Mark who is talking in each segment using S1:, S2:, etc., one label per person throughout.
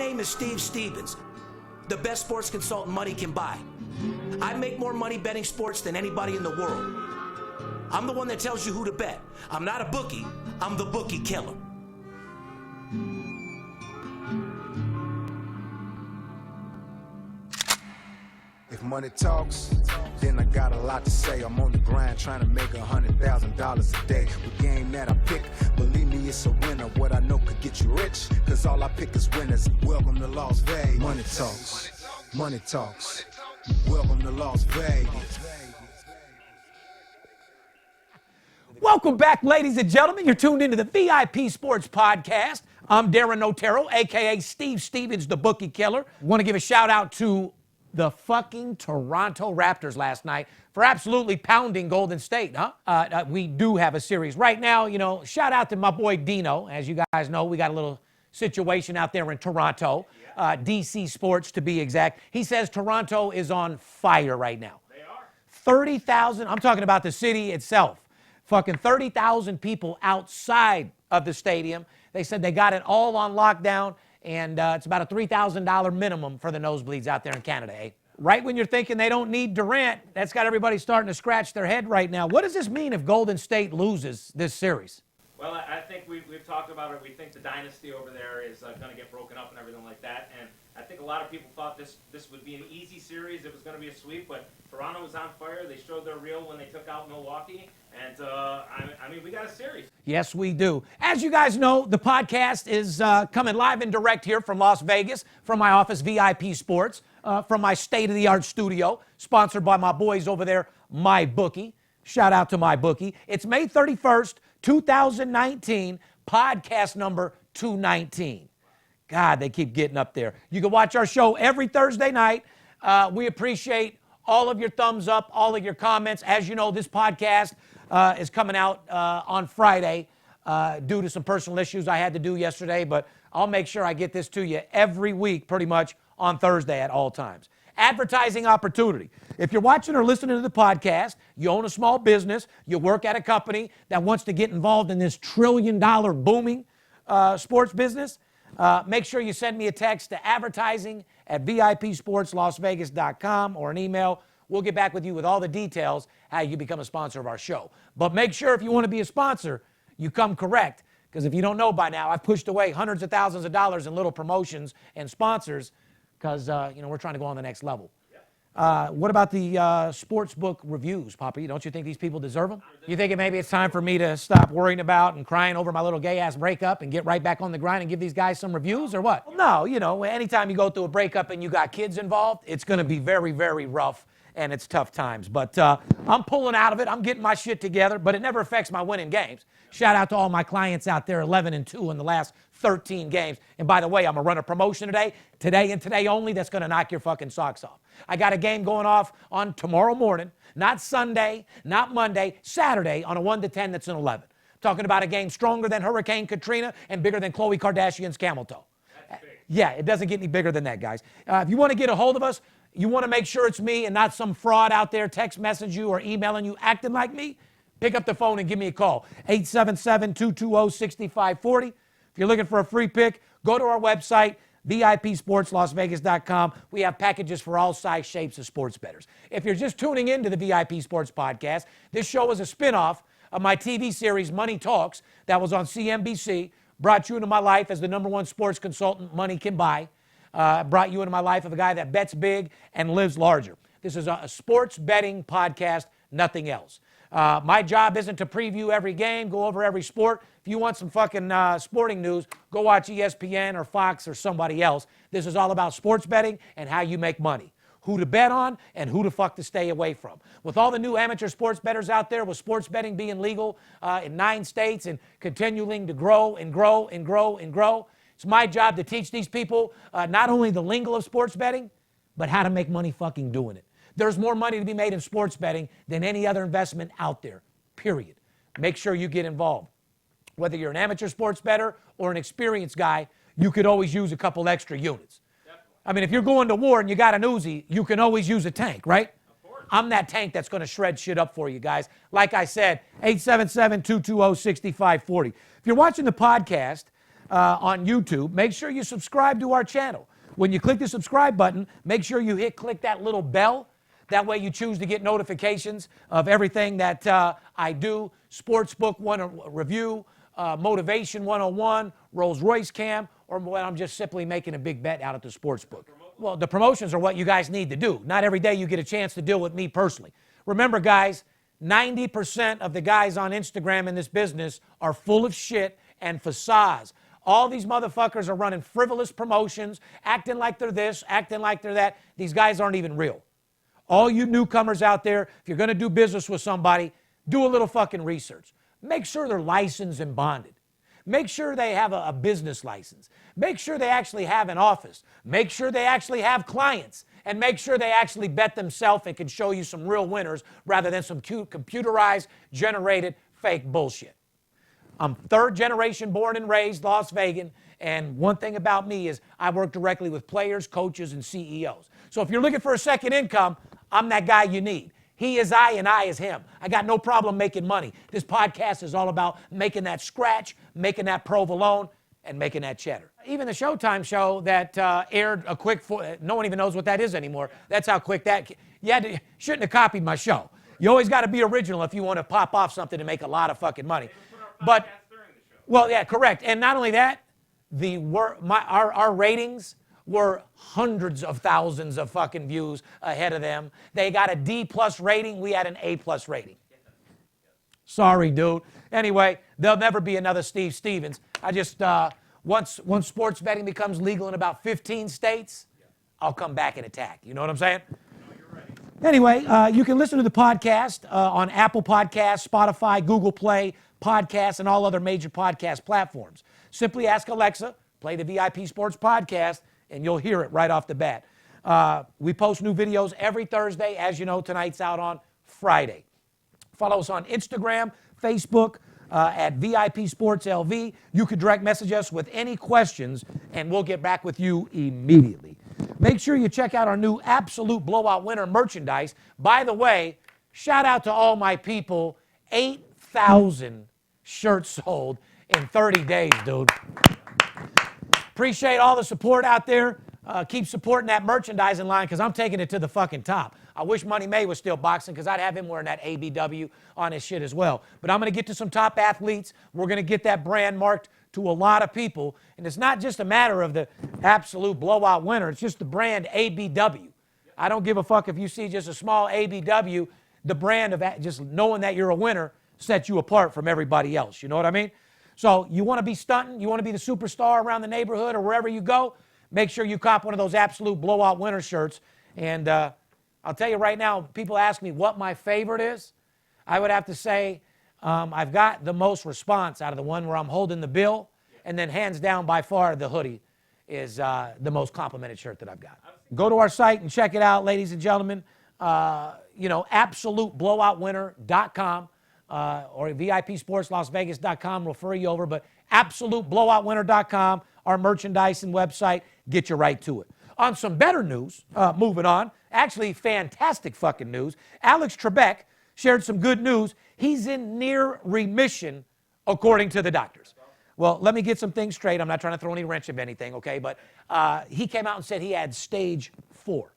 S1: name is Steve Stevens, the best sports consultant money can buy. I make more money betting sports than anybody in the world. I'm the one that tells you who to bet. I'm not a bookie, I'm the Bookie Killer.
S2: If money talks, then I got a lot to say. I'm on the grind trying to make $100,000 a day. The game that I pick, believe me, it's a winner. What I know could get you rich, cause all I pick is winners. Welcome to Las Vegas. Money talks, money talks. Welcome to Las Vegas.
S3: Welcome back, ladies and gentlemen. You're tuned into the VIP Sports Podcast. I'm Darren Otero, a.k.a. Steve Stevens, the Bookie Killer. Want to give a shout out to the fucking Toronto Raptors last night for absolutely pounding Golden State, huh? We do have a series. Right now, you know, shout out to my boy Dino. As you guys know, we got a little situation out there in Toronto, DC Sports to be exact. He says Toronto is on fire right now. They are. 30,000, I'm talking about the city itself. Fucking 30,000 people outside of the stadium. They said they got it all on lockdown, and it's about a $3,000 minimum for the nosebleeds out there in Canada, eh? Right when you're thinking they don't need Durant, that's got everybody starting to scratch their head right now. What does this mean if Golden State loses this series?
S4: Well, I think we've talked about it. We think the dynasty over there is going to get broken up and everything like that. And I think a lot of people thought this would be an easy series. It was going to be a sweep, but Toronto was on fire. They showed their real when they took out Milwaukee. And, I mean, we got a series.
S3: Yes, we do. As you guys know, the podcast is coming live and direct here from Las Vegas, from my office, VIP Sports, from my state-of-the-art studio, sponsored by my boys over there, MyBookie. Shout out to MyBookie. It's May 31st, 2019, podcast number 219. God, they keep getting up there. You can watch our show every Thursday night. We appreciate all of your thumbs up, all of your comments. As you know, this podcast is coming out on Friday due to some personal issues I had to do yesterday, but I'll make sure I get this to you every week pretty much on Thursday at all times. Advertising opportunity. If you're watching or listening to the podcast, you own a small business, you work at a company that wants to get involved in this trillion-dollar booming sports business, make sure you send me a text to advertising@VIPSportsLasVegas.com or an email. We'll get back with you with all the details how you become a sponsor of our show. But make sure if you want to be a sponsor, you come correct, because if you don't know by now, I've pushed away hundreds of thousands of dollars in little promotions and sponsors because, we're trying to go on the next level. What about the sports book reviews, Poppy? Don't you think these people deserve them? You think maybe it's time for me to stop worrying about and crying over my little gay-ass breakup and get right back on the grind and give these guys some reviews, or what? Well, no, anytime you go through a breakup and you got kids involved, it's going to be very, very rough, and it's tough times. But I'm pulling out of it. I'm getting my shit together, but it never affects my winning games. Shout out to all my clients out there, 11-2 in the last 13 games. And by the way, I'm going to run a promotion today and today only, that's going to knock your fucking socks off. I got a game going off on tomorrow morning, not Sunday, not Monday, Saturday on a 1 to 10 that's an 11. I'm talking about a game stronger than Hurricane Katrina and bigger than Khloe Kardashian's camel toe. That's big. Yeah, it doesn't get any bigger than that, guys. If you want to get a hold of us, you want to make sure it's me and not some fraud out there text message you or emailing you acting like me, pick up the phone and give me a call, 877-220-6540. If you're looking for a free pick, go to our website, VIPSportsLasVegas.com. We have packages for all size shapes of sports bettors. If you're just tuning into the VIP Sports Podcast, this show is a spinoff of my TV series, Money Talks, that was on CNBC, brought you into my life as the #1 sports consultant money can buy, brought you into my life of a guy that bets big and lives larger. This is a sports betting podcast, nothing else. My job isn't to preview every game, go over every sport. If you want some fucking sporting news, go watch ESPN or Fox or somebody else. This is all about sports betting and how you make money. Who to bet on and who to fuck to stay away from. With all the new amateur sports bettors out there, with sports betting being legal in 9 states and continuing to grow and grow and grow and grow, it's my job to teach these people not only the lingo of sports betting, but how to make money fucking doing it. There's more money to be made in sports betting than any other investment out there, period. Make sure you get involved. Whether you're an amateur sports bettor or an experienced guy, you could always use a couple extra units. Definitely. I mean, if you're going to war and you got an Uzi, you can always use a tank, right? Of course. I'm that tank that's going to shred shit up for you guys. Like I said, 877-220-6540. If you're watching the podcast, on YouTube, make sure you subscribe to our channel. When you click the subscribe button, make sure you click that little bell. That way you choose to get notifications of everything that I do. Sportsbook review, Motivation 101, Rolls Royce Cam, or when I'm just simply making a big bet out at the sportsbook. Well, the promotions are what you guys need to do. Not every day you get a chance to deal with me personally. Remember, guys, 90% of the guys on Instagram in this business are full of shit and facades. All these motherfuckers are running frivolous promotions, acting like they're this, acting like they're that. These guys aren't even real. All you newcomers out there, if you're going to do business with somebody, do a little fucking research. Make sure they're licensed and bonded. Make sure they have a business license. Make sure they actually have an office. Make sure they actually have clients. And make sure they actually bet themselves and can show you some real winners rather than some computerized, generated, fake bullshit. I'm third generation born and raised Las Vegas, and one thing about me is I work directly with players, coaches, and CEOs. So if you're looking for a second income, I'm that guy you need. He is I and I is him. I got no problem making money. This podcast is all about making that scratch, making that provolone, and making that cheddar. Even the Showtime show that aired a quick, no one even knows what that is anymore. That's how quick that, shouldn't have copied my show. You always got to be original if you want to pop off something to make a lot of fucking money. But, well, yeah, correct. And not only that, our ratings were hundreds of thousands of fucking views ahead of them. They got a D+ rating. We had an A+ rating. Sorry, dude. Anyway, there'll never be another Steve Stevens. I just, once sports betting becomes legal in about 15 states, I'll come back and attack. You know what I'm saying? Anyway, you can listen to the podcast on Apple Podcasts, Spotify, Google Play, Podcasts, and all other major podcast platforms. Simply ask Alexa, play the VIP Sports Podcast, and you'll hear it right off the bat. We post new videos every Thursday. As you know, tonight's out on Friday. Follow us on Instagram, Facebook, at VIP Sports LV. You can direct message us with any questions, and we'll get back with you immediately. Make sure you check out our new Absolute Blowout Winner merchandise. By the way, shout out to all my people. 8,000 shirts sold in 30 days, dude. Appreciate all the support out there. Keep supporting that merchandising line because I'm taking it to the fucking top. I wish Money May was still boxing because I'd have him wearing that ABW on his shit as well. But I'm going to get to some top athletes. We're going to get that brand marked to a lot of people. And it's not just a matter of the Absolute Blowout Winner. It's just the brand ABW. I don't give a fuck if you see just a small ABW. The brand of just knowing that you're a winner sets you apart from everybody else. You know what I mean? So you want to be stunting, you want to be the superstar around the neighborhood or wherever you go, make sure you cop one of those Absolute Blowout Winner shirts. And I'll tell you right now, people ask me what my favorite is. I would have to say I've got the most response out of the one where I'm holding the bill, and then hands down by far the hoodie is the most complimented shirt that I've got. Go to our site and check it out, ladies and gentlemen. AbsoluteBlowoutWinner.com. Or VIPSportsLasVegas.com will refer you over, but AbsoluteBlowoutWinner.com, our merchandise and website, get you right to it. On some better news, moving on, actually fantastic fucking news, Alex Trebek shared some good news. He's in near remission, according to the doctors. Well, let me get some things straight. I'm not trying to throw any wrench of anything, okay? But he came out and said he had stage 4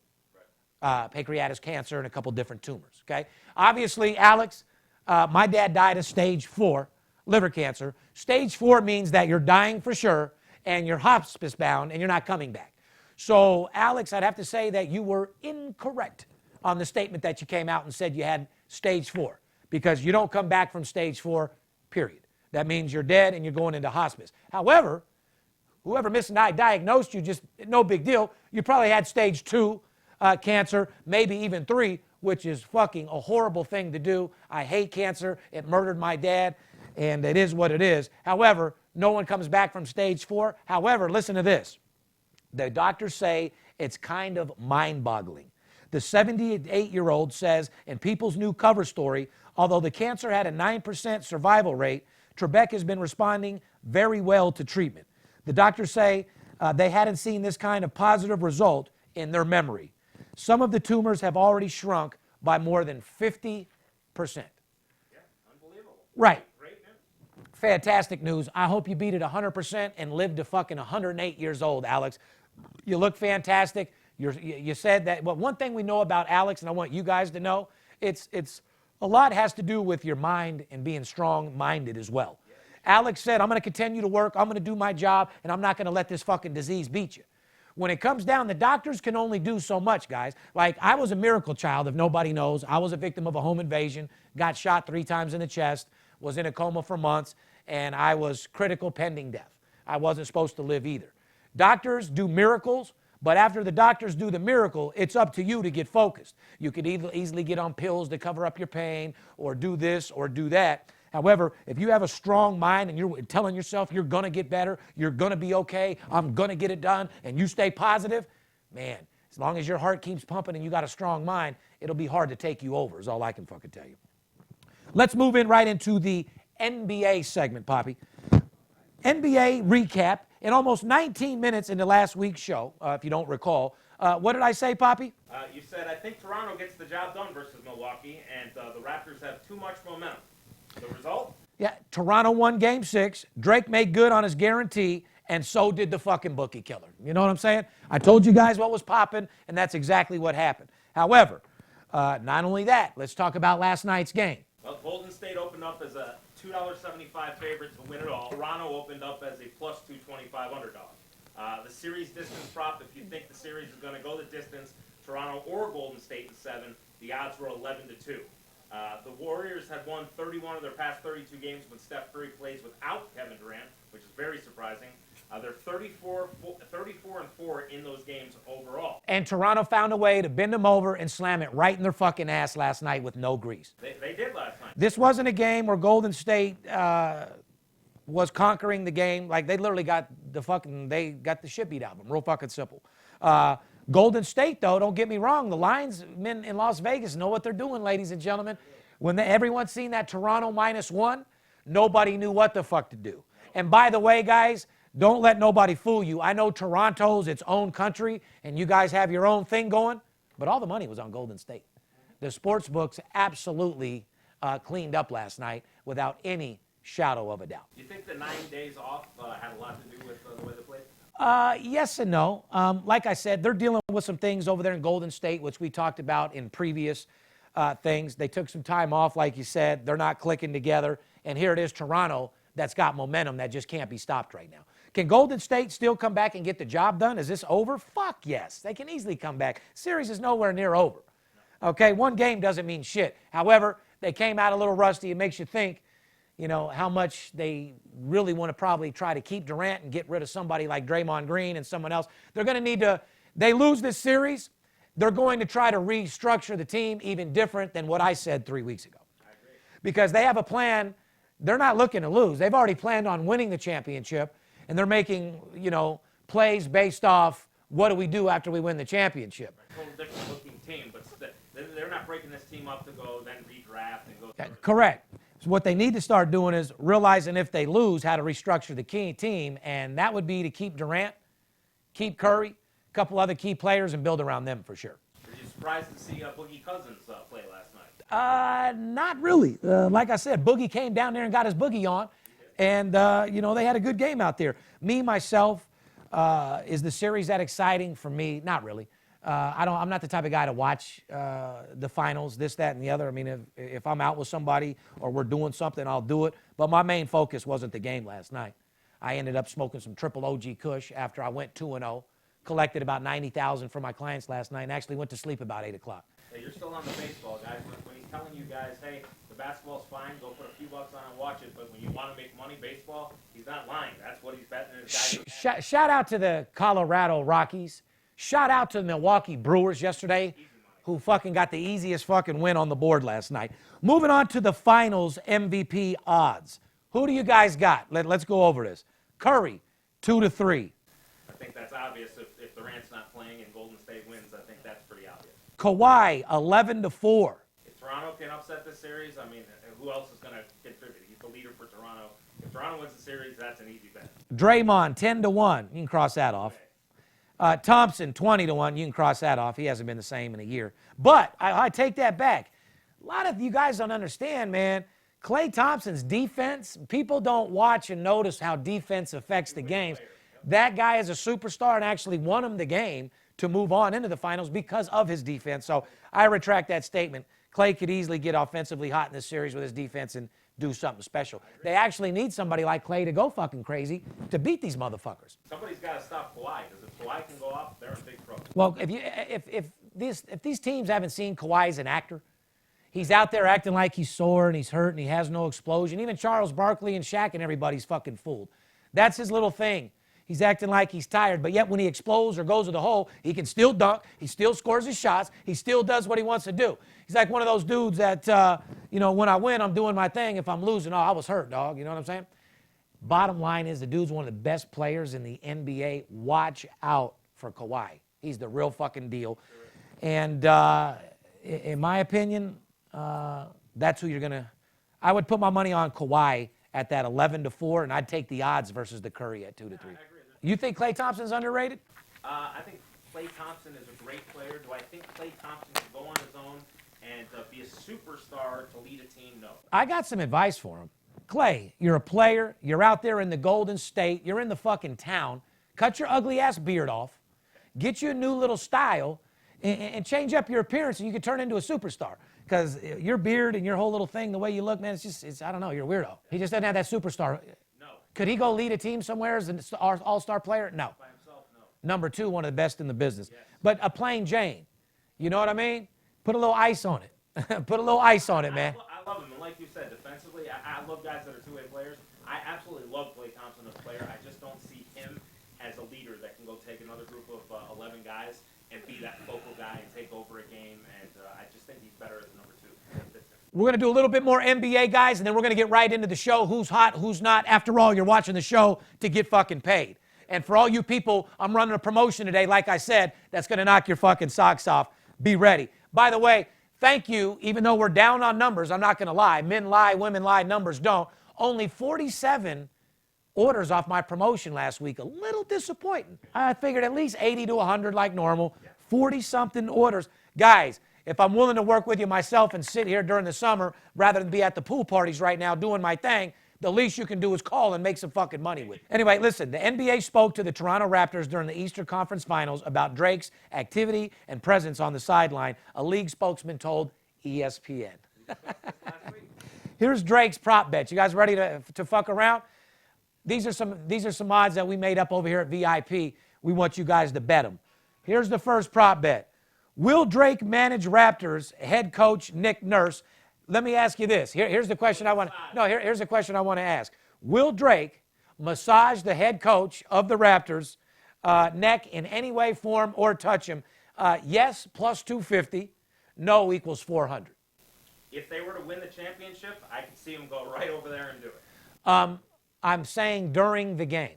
S3: pancreatic cancer and a couple different tumors, okay? Obviously, Alex, my dad died of stage 4 liver cancer. Stage 4 means that you're dying for sure and you're hospice bound and you're not coming back. So, Alex, I'd have to say that you were incorrect on the statement that you came out and said you had stage 4 because you don't come back from stage 4, period. That means you're dead and you're going into hospice. However, whoever misdiagnosed you, just no big deal. You probably had stage 2 cancer, maybe even 3, which is fucking a horrible thing to do. I hate cancer. It murdered my dad, and it is what it is. However, no one comes back from stage 4. However, listen to this. The doctors say it's kind of mind-boggling. The 78-year-old says in People's New cover story, although the cancer had a 9% survival rate, Trebek has been responding very well to treatment. The doctors say they hadn't seen this kind of positive result in their memory. Some of the tumors have already shrunk by more than 50%.
S4: Yeah, unbelievable.
S3: Right.
S4: Great news.
S3: fantastic news. I hope you beat it 100% and live to fucking 108 years old, Alex. You look fantastic. You said that. Well, one thing we know about Alex, and I want you guys to know, it's a lot has to do with your mind and being strong-minded as well. Alex said, I'm going to continue to work, I'm going to do my job, and I'm not going to let this fucking disease beat you. When it comes down, the doctors can only do so much, guys. Like, I was a miracle child, if nobody knows. I was a victim of a home invasion, got shot 3 times in the chest, was in a coma for months, and I was critical pending death. I wasn't supposed to live either. Doctors do miracles, but after the doctors do the miracle, it's up to you to get focused. You could easily get on pills to cover up your pain, or do this or do that. However, if you have a strong mind and you're telling yourself you're going to get better, you're going to be okay, I'm going to get it done, and you stay positive, man, as long as your heart keeps pumping and you got a strong mind, it'll be hard to take you over, is all I can fucking tell you. Let's move in right into the NBA segment, Poppy. NBA recap. In almost 19 minutes into last week's show, if you don't recall, what did I say, Poppy?
S4: You said, I think Toronto gets the job done versus Milwaukee, and the Raptors have too much momentum. The result?
S3: Yeah, Toronto won Game 6. Drake made good on his guarantee, and so did the fucking Bookie Killer. You know what I'm saying? I told you guys what was popping, and that's exactly what happened. However, not only that, let's talk about last night's game.
S4: Well, Golden State opened up as a $2.75 favorite to win it all. Toronto opened up as a plus 225 underdog. The series distance prop, if you think the series is going to go the distance, Toronto or Golden State in 7, the odds were 11-2. The Warriors had won 31 of their past 32 games when Steph Curry plays without Kevin Durant, which is very surprising. They're 34-4 in those games overall.
S3: And Toronto found a way to bend them over and slam it right in their fucking ass last night with no grease.
S4: They did last night.
S3: This wasn't a game where Golden State was conquering the game. Like, they literally got they got the shit beat out of them. Real fucking simple. Golden State, though, don't get me wrong, the linesmen in Las Vegas know what they're doing, ladies and gentlemen. When everyone's seen that Toronto -1, nobody knew what the fuck to do. And by the way, guys, don't let nobody fool you. I know Toronto's its own country, and you guys have your own thing going, but all the money was on Golden State. The sports books absolutely cleaned up last night without any shadow of a doubt.
S4: Do you think the 9 days off had a lot to do with the way they played?
S3: Yes and no. Like I said, they're dealing with some things over there in Golden State, which we talked about in previous things. They took some time off, like you said. They're not clicking together. And here it is, Toronto, that's got momentum that just can't be stopped right now. Can Golden State still come back and get the job done? Is this over? Fuck yes. They can easily come back. Series is nowhere near over. Okay, one game doesn't mean shit. However, they came out a little rusty. It makes you think, you know, how much they really want to probably try to keep Durant and get rid of somebody like Draymond Green and someone else. They're going to need to, they lose this series, they're going to try to restructure the team even different than what I said 3 weeks ago.
S4: I agree.
S3: Because they have a plan. They're not looking to lose. They've already planned on winning the championship, and they're making, you know, plays based off what do we do after we win the championship.
S4: Total different looking team, but they're not breaking this team up to go then redraft and go through.
S3: Correct. So what they need to start doing is realizing if they lose how to restructure the key team, and that would be to keep Durant, keep Curry, a couple other key players, and build around them for sure.
S4: Were you surprised to see Boogie Cousins play last night?
S3: Not really. Like I said, Boogie came down there and got his boogie on, and, you know, they had a good game out there. Me, myself, is the series that exciting for me? Not really. I'm not the type of guy to watch the finals, this, that, and the other. I mean, if I'm out with somebody or we're doing something, I'll do it. But my main focus wasn't the game last night. I ended up smoking some triple OG Kush after I went 2-0, collected about $90,000 for my clients last night, and actually went to sleep about 8 o'clock.
S4: Hey, you're still on the baseball, guys. When he's telling you guys, hey, the basketball's fine, go put a few bucks on and watch it, but when you want to make money, baseball, he's not lying. That's what he's betting his guys.
S3: Shout out to the Colorado Rockies. Shout out to the Milwaukee Brewers yesterday, who fucking got the easiest fucking win on the board last night. Moving on to the finals MVP odds. Who do you guys got? Let's go over this. Curry, 2-3.
S4: I think that's obvious. If Durant's not playing and Golden State wins, I think that's pretty obvious.
S3: Kawhi, 11-4.
S4: If Toronto can upset this series, I mean, who else is going to contribute? He's the leader for Toronto. If Toronto wins the series, that's an easy bet.
S3: Draymond, 10-1. You can cross that off. Thompson, 20-1. You can cross that off. He hasn't been the same in a year. But I take that back. A lot of you guys don't understand, man. Klay Thompson's defense, people don't watch and notice how defense affects the games. That guy is a superstar and actually won him the game to move on into the finals because of his defense. So I retract that statement. Klay could easily get offensively hot in this series with his defense and do something special. They actually need somebody like Klay to go fucking crazy to beat these motherfuckers.
S4: Somebody's got to stop Kawhi, because if Kawhi can go off, they're in big trouble.
S3: Well, if these teams haven't seen Kawhi as an actor, he's out there acting like he's sore and he's hurt and he has no explosion. Even Charles Barkley and Shaq and everybody's fucking fooled. That's his little thing. He's acting like he's tired, but yet when he explodes or goes to the hole, he can still dunk, he still scores his shots, he still does what he wants to do. He's like one of those dudes that, when I win, I'm doing my thing. If I'm losing, I was hurt, dog. You know what I'm saying? Bottom line is the dude's one of the best players in the NBA. Watch out for Kawhi. He's the real fucking deal. And in my opinion, that's who you're going to – I would put my money on Kawhi at that 11-4, and I'd take the odds versus the Curry at 2-3.
S4: I agree.
S3: You think Klay Thompson's underrated?
S4: I think Klay Thompson is a great player. Do I think Klay Thompson can go on his own and be a superstar to lead a team? No.
S3: I got some advice for him. Klay, you're a player. You're out there in the Golden State. You're in the fucking town. Cut your ugly-ass beard off. Get you a new little style and change up your appearance, and you can turn into a superstar. Because your beard and your whole little thing, the way you look, man, I don't know, you're a weirdo. He just doesn't have that superstar.
S4: No.
S3: Could he go lead a team somewhere as an all-star player? No.
S4: By himself, no.
S3: Number 2, one of the best in the business.
S4: Yes.
S3: But a plain Jane, you know what I mean? Put a little ice on it. Put a little ice on it, man.
S4: I love him, and like you said, defensively, I love guys that are two-way players. I absolutely love Klay Thompson as a player. I just don't see him as a leader that can go take another group of 11 guys and be that focal guy and take over a game, and I just think he's better as a number 2.
S3: We're going to do a little bit more NBA, guys, and then we're going to get right into the show. Who's hot, who's not. After all, you're watching the show to get fucking paid. And for all you people, I'm running a promotion today, like I said, that's going to knock your fucking socks off. Be ready. By the way, thank you. Even though we're down on numbers, I'm not going to lie. Men lie, women lie, numbers don't. Only 47 orders off my promotion last week. A little disappointing. I figured at least 80 to 100 like normal. 40-something orders. Guys, if I'm willing to work with you myself and sit here during the summer rather than be at the pool parties right now doing my thing, the least you can do is call and make some fucking money with it. Anyway, listen, the NBA spoke to the Toronto Raptors during the Eastern Conference Finals about Drake's activity and presence on the sideline, a league spokesman told ESPN. Here's Drake's prop bet. You guys ready to fuck around? These are some odds that we made up over here at VIP. We want you guys to bet them. Here's the first prop bet. Will Drake manage Raptors head coach Nick Nurse? Let me ask you this. Here's the question I want. Here's the question I want to ask. Will Drake massage the head coach of the Raptors' neck in any way, form, or touch him? Yes, plus 250. No equals 400.
S4: If they were to win the championship, I could see him go right over there and do it.
S3: I'm saying during the game.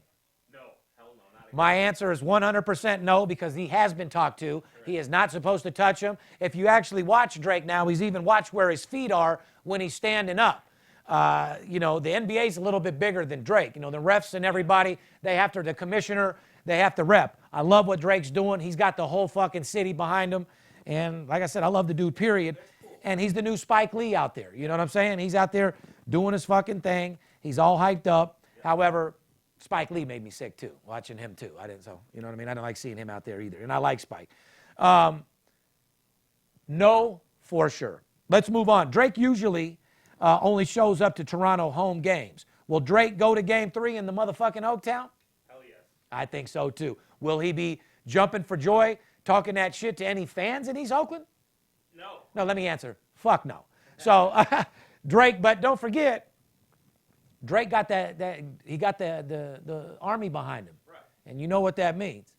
S4: No, hell no, not again.
S3: My answer is 100% no, because he has been talked to. He is not supposed to touch him. If you actually watch Drake now, he's even watched where his feet are when he's standing up. The NBA is a little bit bigger than Drake. The refs and everybody, the commissioner, they have to rep. I love what Drake's doing. He's got the whole fucking city behind him. And like I said, I love the dude, period. And he's the new Spike Lee out there. You know what I'm saying? He's out there doing his fucking thing. He's all hyped up. However, Spike Lee made me sick too, watching him too. You know what I mean? I don't like seeing him out there either. And I like Spike. No, for sure. Let's move on. Drake usually only shows up to Toronto home games. Will Drake go to game 3 in the motherfucking Oaktown?
S4: Hell yes.
S3: I think so too. Will he be jumping for joy, talking that shit to any fans in East Oakland?
S4: No.
S3: No, let me answer. Fuck no. So Drake, but don't forget, Drake got he got the army behind him.
S4: Right.
S3: And you know what that means.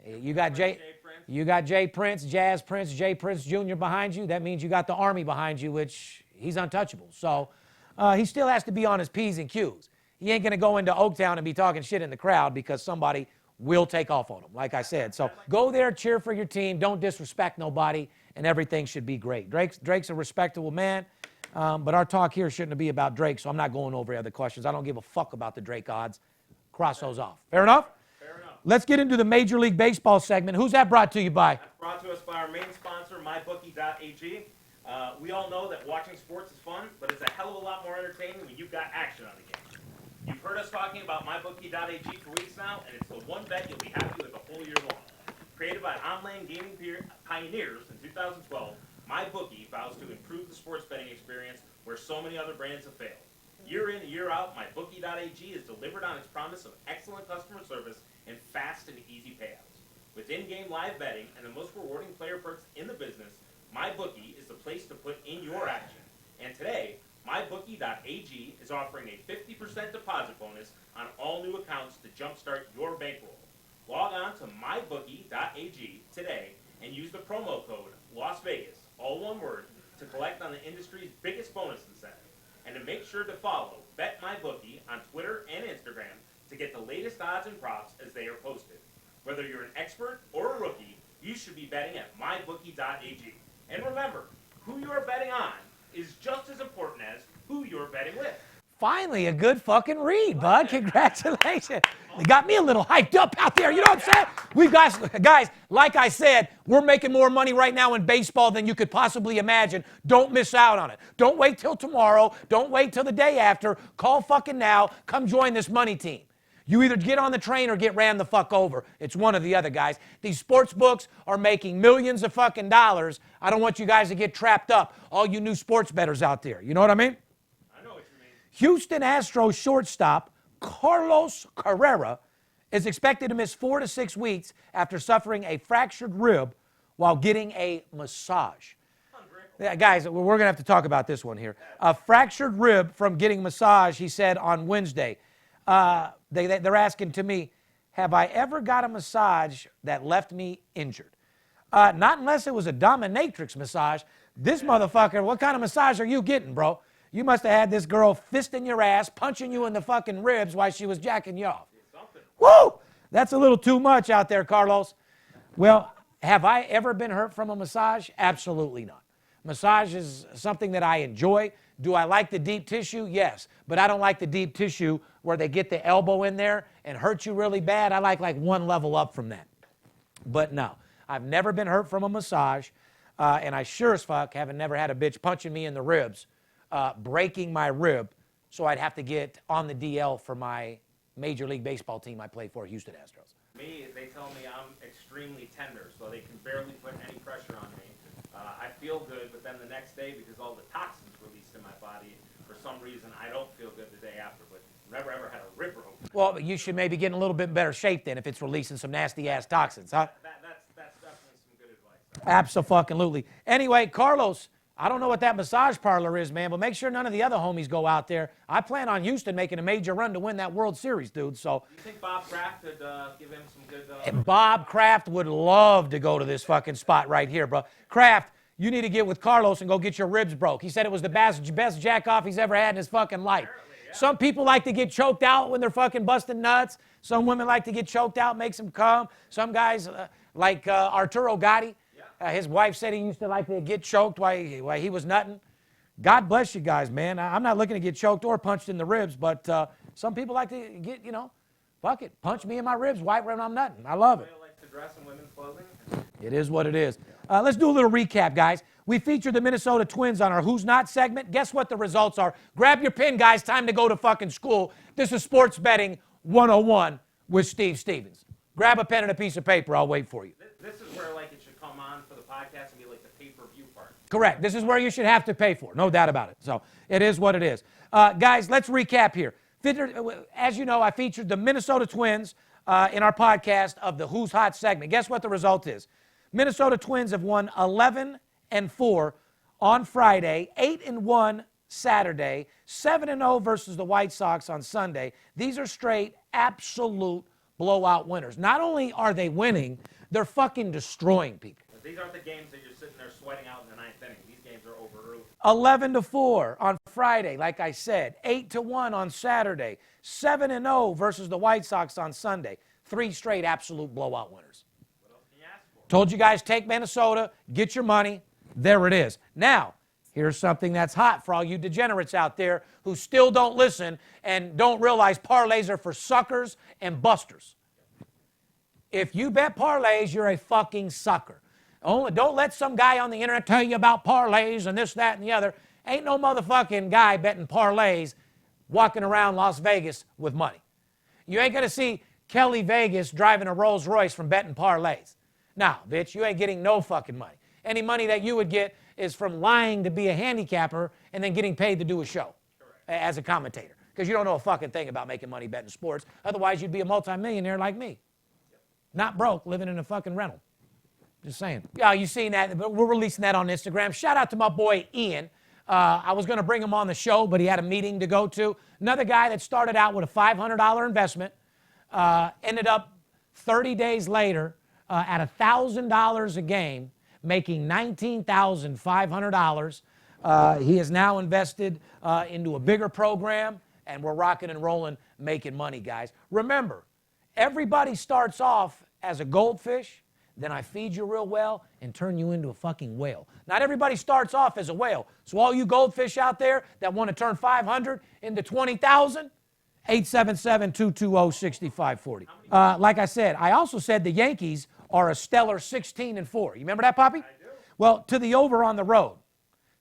S3: You got Jay Prince, Jazz Prince, Jay Prince Jr. behind you. That means you got the army behind you, which he's untouchable. So he still has to be on his P's and Q's. He ain't going to go into Oaktown and be talking shit in the crowd because somebody will take off on him, like I said. So go there, cheer for your team. Don't disrespect nobody, and everything should be great. Drake's a respectable man, but our talk here shouldn't be about Drake, so I'm not going over other questions. I don't give a fuck about the Drake odds. Cross those off. Fair enough?
S4: Fair enough.
S3: Let's get into the Major League Baseball segment. Who's that brought to you by?
S4: That's brought to us by our main sponsor, mybookie.ag. We all know that watching sports is fun, but it's a hell of a lot more entertaining when you've got action on the game. You've heard us talking about MyBookie.ag for weeks now, and it's the one bet you'll be happy with the whole year long. Created by online gaming pioneers in 2012, MyBookie vows to improve the sports betting experience where so many other brands have failed. Year in, year out, MyBookie.ag is delivered on its promise of excellent customer service and fast and easy payouts. With in-game live betting and the most rewarding player perks in the business, MyBookie is the place to put in your action. And today, MyBookie.ag is offering a 50% deposit bonus on all new accounts to jumpstart your bankroll. Log on to MyBookie.ag today and use the promo code LASVEGAS, all one word, to collect on the industry's biggest bonus incentive. And to make sure to follow BetMyBookie on Twitter and Instagram to get the latest odds and props as they are posted. Whether you're an expert or a rookie, you should be betting at MyBookie.ag. And remember, who you are betting on is just as important as who you're betting with.
S3: Finally, a good fucking read, bud. Congratulations. They got me a little hyped up out there. You know what I'm saying? We've got, guys, like I said, we're making more money right now in baseball than you could possibly imagine. Don't miss out on it. Don't wait till tomorrow. Don't wait till the day after. Call fucking now. Come join this money team. You either get on the train or get ran the fuck over. It's one or the other, guys. These sports books are making millions of fucking dollars. I don't want you guys to get trapped up, all you new sports bettors out there. You know what I mean?
S4: I know what you mean.
S3: Houston Astros shortstop Carlos Carrera is expected to miss 4 to 6 weeks after suffering a fractured rib while getting a massage. Yeah, guys, we're going to have to talk about this one here. A fractured rib from getting massage, he said on Wednesday. They're asking to me, have I ever got a massage that left me injured? Not unless it was a dominatrix massage. This motherfucker, what kind of massage are you getting, bro? You must have had this girl fisting your ass, punching you in the fucking ribs while she was jacking you off. Woo! That's a little too much out there, Carlos. Well, have I ever been hurt from a massage? Absolutely not. Massage is something that I enjoy. Do I like the deep tissue? Yes. But I don't like the deep tissue where they get the elbow in there and hurt you really bad. I like one level up from that. But no, I've never been hurt from a massage. And I sure as fuck haven't never had a bitch punching me in the ribs, breaking my rib, so I'd have to get on the DL for my Major League Baseball team I play for, Houston Astros.
S4: Me, they tell me I'm extremely tender, so they can barely put any pressure on me. I feel good, but then the next day, because all the toxins released in my body, for some reason, I don't feel good the day after, but never ever had a rib broken.
S3: Well, you should maybe get in a little bit better shape then if it's releasing some nasty-ass toxins, huh?
S4: That's definitely some good advice.
S3: Abso-fucking-lutely. Anyway, Carlos, I don't know what that massage parlor is, man, but make sure none of the other homies go out there. I plan on Houston making a major run to win that World Series, dude, so.
S4: You think Bob Kraft could give him some good...
S3: Bob Kraft would love to go to this fucking spot right here, bro. Kraft, you need to get with Carlos and go get your ribs broke. He said it was the best jack-off he's ever had in his fucking life. Yeah. Some people like to get choked out when they're fucking busting nuts. Some women like to get choked out, makes them come. Some guys, like Arturo Gatti, his wife said he used to like to get choked while he was nutting. God bless you guys, man. I'm not looking to get choked or punched in the ribs, but some people like to get, fuck it, punch me in my ribs right when I'm nutting. I love it.
S4: Like to dress in women's clothing?
S3: It is what it is. Let's do a little recap, guys. We featured the Minnesota Twins on our Who's Not segment. Guess what the results are? Grab your pen, guys. Time to go to fucking school. This is Sports Betting 101 with Steve Stevens. Grab a pen and a piece of paper. I'll wait for you.
S4: This is where it should come on for the podcast and be like the pay-per-view part.
S3: Correct. This is where you should have to pay for. No doubt about it. So it is what it is. Guys, let's recap here. As you know, I featured the Minnesota Twins in our podcast of the Who's Hot segment. Guess what the result is? Minnesota Twins have won 11-4 on Friday, 8-1 Saturday, 7-0 versus the White Sox on Sunday. These are straight, absolute blowout winners. Not only are they winning, they're fucking destroying people.
S4: These aren't the games that you're sitting there sweating out in the ninth inning. These games are over early.
S3: 11-4 on Friday, like I said. 8-1 on Saturday. 7-0 versus the White Sox on Sunday. 3 straight absolute blowout winners.
S4: What else can you ask for?
S3: Told you guys, take Minnesota, get your money. There it is. Now, here's something that's hot for all you degenerates out there who still don't listen and don't realize parlays are for suckers and busters. If you bet parlays, you're a fucking sucker. Don't let some guy on the internet tell you about parlays and this, that, and the other. Ain't no motherfucking guy betting parlays walking around Las Vegas with money. You ain't going to see Kelly Vegas driving a Rolls Royce from betting parlays. Nah, bitch, you ain't getting no fucking money. Any money that you would get is from lying to be a handicapper and then getting paid to do a show as a commentator. Because you don't know a fucking thing about making money betting sports. Otherwise, you'd be a multimillionaire like me. Not broke, living in a fucking rental. Just saying. Yeah, you seen that. We're releasing that on Instagram. Shout out to my boy Ian. I was going to bring him on the show, but he had a meeting to go to. Another guy that started out with a $500 investment, ended up 30 days later at $1,000 a game, making $19,500. He is now invested into a bigger program, and we're rocking and rolling, making money, guys. Remember, everybody starts off as a goldfish, then I feed you real well and turn you into a fucking whale. Not everybody starts off as a whale. So all you goldfish out there that want to turn 500 into 20,000, 877-220-6540. Like I said, I also said the Yankees are a stellar 16-4. You remember that, Poppy? I do. Well, to the over on the road.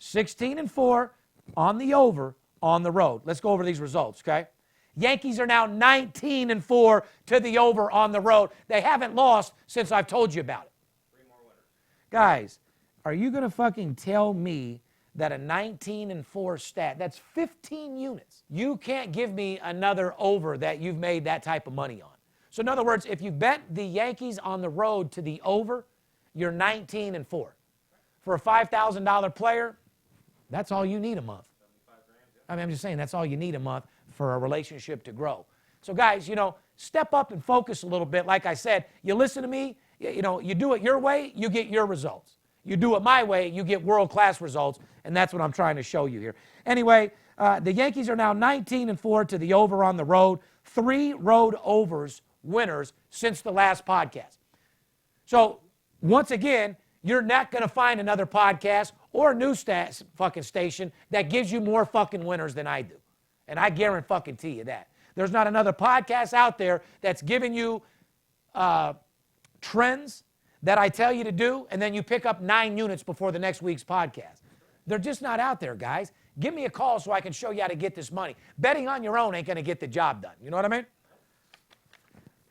S3: 16-4 on the over on the road. Let's go over these results, okay? Yankees are now 19-4 to the over on the road. They haven't lost since I've told you about it.
S4: 3 more winners.
S3: Guys, are you going to fucking tell me that a 19-4 stat, that's 15 units. You can't give me another over that you've made that type of money on. So in other words, if you bet the Yankees on the road to the over, you're 19-4. For a $5,000 player, that's all you need a month. I mean, I'm just saying, that's all you need a month for a relationship to grow. So guys, you know, step up and focus a little bit. Like I said, you listen to me, you know, you do it your way, you get your results. You do it my way, you get world-class results, and that's what I'm trying to show you here. Anyway, the Yankees are now 19-4 to the over on the road. 3 road overs winners since the last podcast. So once again, you're not going to find another podcast or a news fucking station that gives you more fucking winners than I do. And I guarantee you that. There's not another podcast out there that's giving you trends that I tell you to do, and then you pick up 9 units before the next week's podcast. They're just not out there, guys. Give me a call so I can show you how to get this money. Betting on your own ain't going to get the job done. You know what I mean?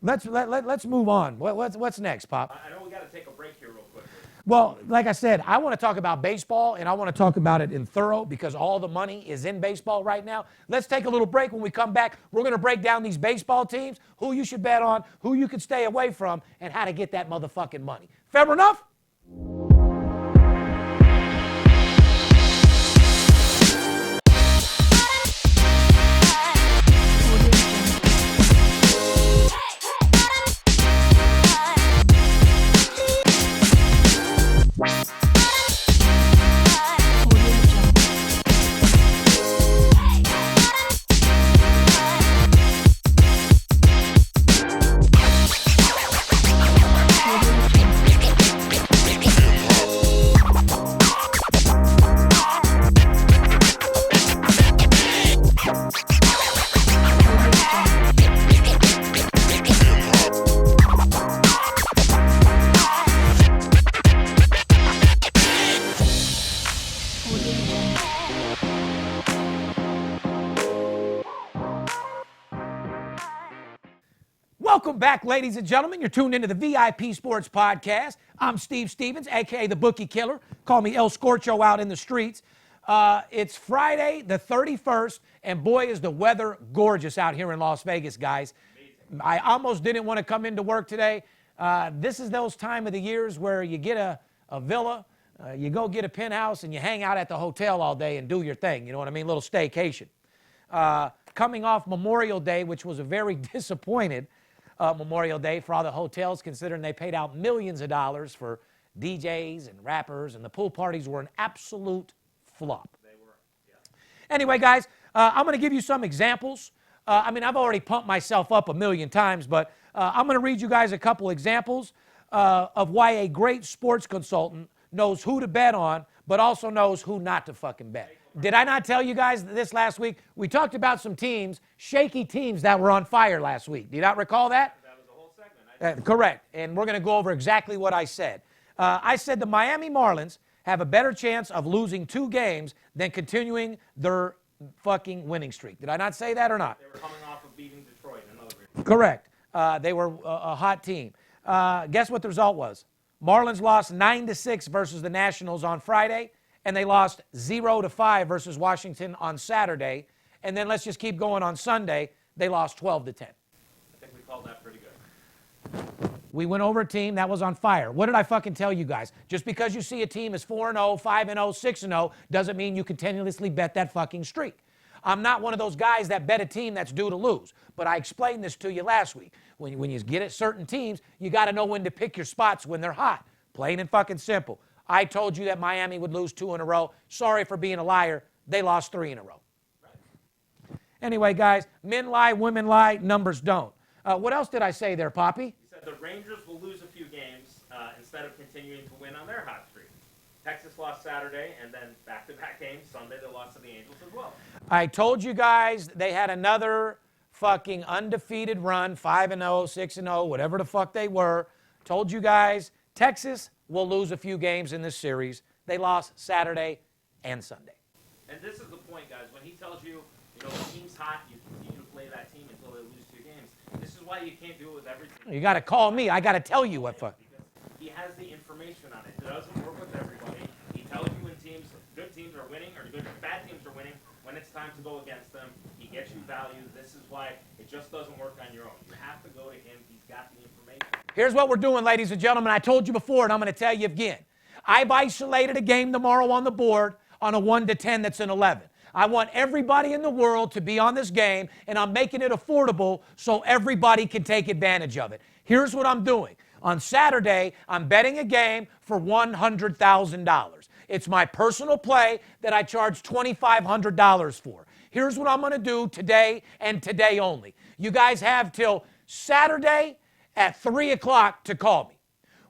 S3: Let's move on. What's next, Pop?
S4: I know we got to take a break here real quick.
S3: Well, like I said, I want to talk about baseball, and I want to talk about it in thorough because all the money is in baseball right now. Let's take a little break. When we come back, we're going to break down these baseball teams, who you should bet on, who you could stay away from, and how to get that motherfucking money. Fair enough? Welcome back, ladies and gentlemen. You're tuned into the VIP Sports Podcast. I'm Steve Stevens, a.k.a. the Bookie Killer. Call me El Scorcho out in the streets. It's Friday the 31st, and boy, is the weather gorgeous out here in Las Vegas, guys. Amazing. I almost didn't want to come into work today. This is those time of the years where you get a villa, you go get a penthouse, and you hang out at the hotel all day and do your thing. You know what I mean? Little staycation. Coming off Memorial Day, which was a very disappointed Memorial Day for all the hotels, considering they paid out millions of dollars for DJs and rappers, and the pool parties were an absolute flop.
S4: They were, yeah.
S3: Anyway, guys, I'm going to give you some examples. I mean, I've already pumped myself up a million times, but I'm going to read you guys a couple examples of why a great sports consultant knows who to bet on, but also knows who not to fucking bet. Did I not tell you guys this last week? We talked about some teams, shaky teams that were on fire last week. Do you not recall that?
S4: That was the whole segment.
S3: Correct. And we're going to go over exactly what I said. I said the Miami Marlins have a better chance of losing 2 games than continuing their fucking winning streak. Did I not say that or not?
S4: They were coming off of beating Detroit in another game.
S3: Correct. They were a hot team. Guess what the result was? Marlins lost 9-6 versus the Nationals on Friday, and they lost 0-5 versus Washington on Saturday. And then let's just keep going on Sunday. They lost 12-10.
S4: I think we called that pretty good.
S3: We went over a team that was on fire. What did I fucking tell you guys? Just because you see a team is 4-0, 5-0, 6-0 doesn't mean you continuously bet that fucking streak. I'm not one of those guys that bet a team that's due to lose. But I explained this to you last week. When you get at certain teams, you got to know when to pick your spots when they're hot. Plain and fucking simple. I told you that Miami would lose 2 in a row. Sorry for being a liar. They lost 3 in a row. Anyway, guys, men lie, women lie, numbers don't. What else did I say there, Poppy?
S4: You said the Rangers will lose a few games instead of continuing to win on their hot streak. Texas lost Saturday, and then back-to-back games. Sunday they lost to the Angels as well.
S3: I told you guys they had another fucking undefeated run, 5-0, 6-0, whatever the fuck they were. Told you guys Texas will lose a few games in this series. They lost Saturday and Sunday.
S4: And this is the point, guys. When he tells you, the team's hot, you continue to play that team until they lose 2 games. This is why you can't do it with every team.
S3: You got to call me. I got to tell you what fuck.
S4: Because he has the information on it. It doesn't work with everybody. He tells you when good teams are winning or bad teams are winning. When it's time to go against them, he gets you value. This is why it just doesn't work on your own. You have to go to him. He's got the information.
S3: Here's what we're doing, ladies and gentlemen. I told you before, and I'm going to tell you again. I've isolated a game tomorrow on the board on a 1 to 10 that's an 11. I want everybody in the world to be on this game, and I'm making it affordable so everybody can take advantage of it. Here's what I'm doing. On Saturday, I'm betting a game for $100,000. It's my personal play that I charge $2,500 for. Here's what I'm going to do today and today only. You guys have till Saturday at 3 o'clock to call me.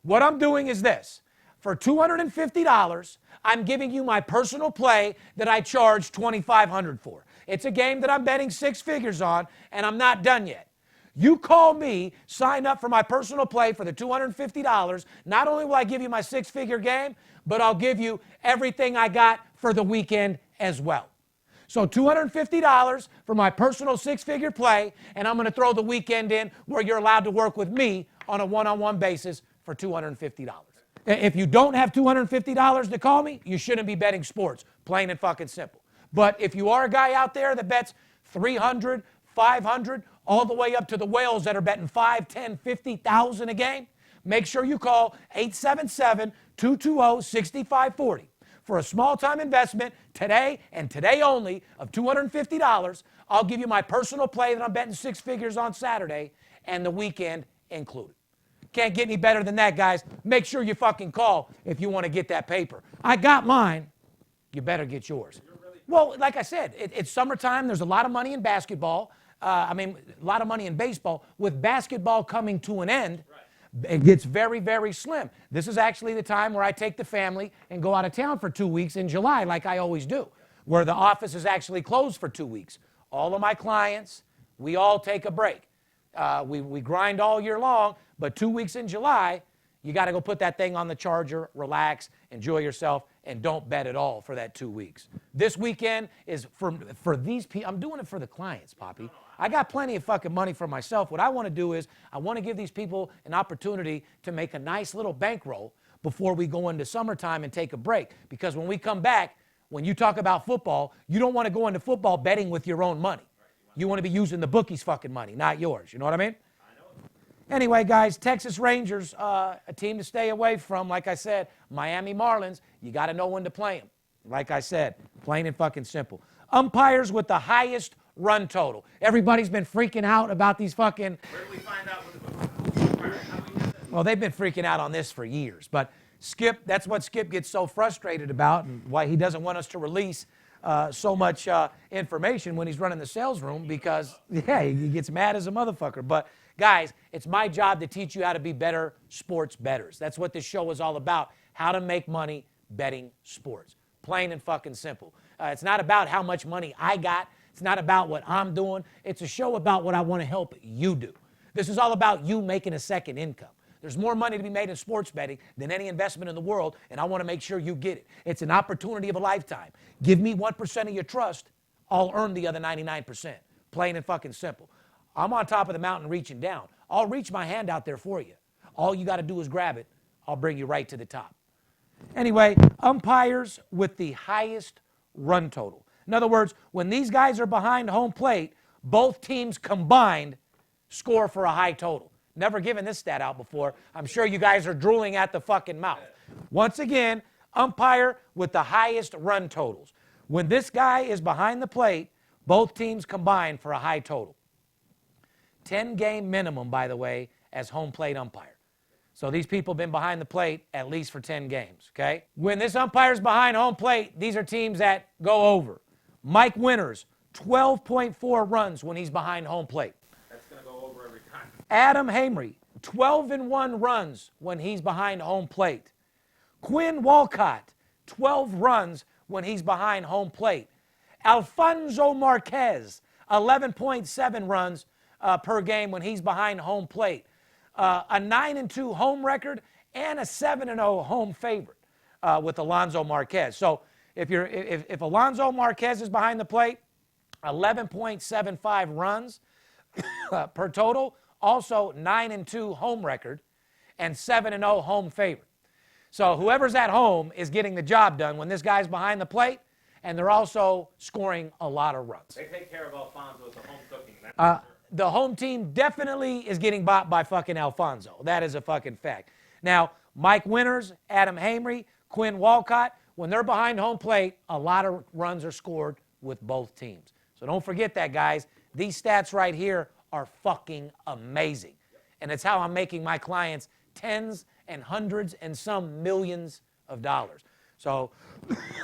S3: What I'm doing is this. For $250, I'm giving you my personal play that I charge $2,500 for. It's a game that I'm betting 6 figures on, and I'm not done yet. You call me, sign up for my personal play for the $250. Not only will I give you my 6-figure game, but I'll give you everything I got for the weekend as well. So $250 for my personal 6-figure play, and I'm going to throw the weekend in where you're allowed to work with me on a one-on-one basis for $250. If you don't have $250 to call me, you shouldn't be betting sports, plain and fucking simple. But if you are a guy out there that bets 300, 500, all the way up to the whales that are betting 5, 10, 50,000 a game, make sure you call 877-220-6540. For a small-time investment today and today only of $250, I'll give you my personal play that I'm betting 6 figures on Saturday and the weekend included. Can't get any better than that, guys. Make sure you fucking call if you want to get that paper. I got mine. You better get yours. Well, like I said, it's summertime. There's a lot of money in basketball. A lot of money in baseball. With basketball coming to an end, it gets very, very slim. This is actually the time where I take the family and go out of town for 2 weeks in July, like I always do, where the office is actually closed for 2 weeks. All of my clients, we all take a break. We grind all year long, but 2 weeks in July, you got to go put that thing on the charger, relax, enjoy yourself, and don't bet at all for that 2 weeks. This weekend is for these people. I'm doing it for the clients, Poppy. I got plenty of fucking money for myself. What I want to do is I want to give these people an opportunity to make a nice little bankroll before we go into summertime and take a break. Because when we come back, when you talk about football, you don't want to go into football betting with your own money. You want to be using the bookie's fucking money, not yours. You know what I mean? Anyway, guys, Texas Rangers, a team to stay away from. Like I said, Miami Marlins, you got to know when to play them. Like I said, plain and fucking simple. Umpires with the highest run total. Everybody's been freaking out about these fucking...
S4: Where did we find out?
S3: Well, they've been freaking out on this for years. But Skip, that's what Skip gets so frustrated about and why he doesn't want us to release so much information when he's running the sales room because, yeah, he gets mad as a motherfucker. But, guys, it's my job to teach you how to be better sports bettors. That's what this show is all about, how to make money betting sports. Plain and fucking simple. It's not about how much money I got. It's not about what I'm doing. It's a show about what I want to help you do. This is all about you making a second income. There's more money to be made in sports betting than any investment in the world, and I want to make sure you get it. It's an opportunity of a lifetime. Give me 1% of your trust, I'll earn the other 99%. Plain and fucking simple. I'm on top of the mountain reaching down. I'll reach my hand out there for you. All you got to do is grab it. I'll bring you right to the top. Anyway, umpires with the highest run total. In other words, when these guys are behind home plate, both teams combined score for a high total. Never given this stat out before. I'm sure you guys are drooling at the fucking mouth. Once again, umpire with the highest run totals. When this guy is behind the plate, both teams combine for a high total. 10-game minimum, by the way, as home plate umpire. So these people have been behind the plate at least for 10 games, okay? When this umpire's behind home plate, these are teams that go over. Mike Winters, 12.4 runs when he's behind home plate.
S4: That's going to go over every time.
S3: Adam Hamry, 12-1 runs when he's behind home plate. Quinn Walcott, 12 runs when he's behind home plate. Alfonso Marquez, 11.7 runs per game when he's behind home plate. A 9-2 home record and a 7-0 home favorite with Alonso Marquez. So if Alonso Marquez is behind the plate, 11.75 runs per total, also 9-2 home record and 7-0 home favorite. So whoever's at home is getting the job done when this guy's behind the plate, and they're also scoring a lot of runs.
S4: They take care of Alfonso as a home cooking. That's for sure.
S3: The home team definitely is getting bought by fucking Alfonso. That is a fucking fact. Now, Mike Winters, Adam Hamry, Quinn Walcott, when they're behind home plate, a lot of runs are scored with both teams. So don't forget that, guys. These stats right here are fucking amazing. And it's how I'm making my clients tens and hundreds and some millions of dollars. So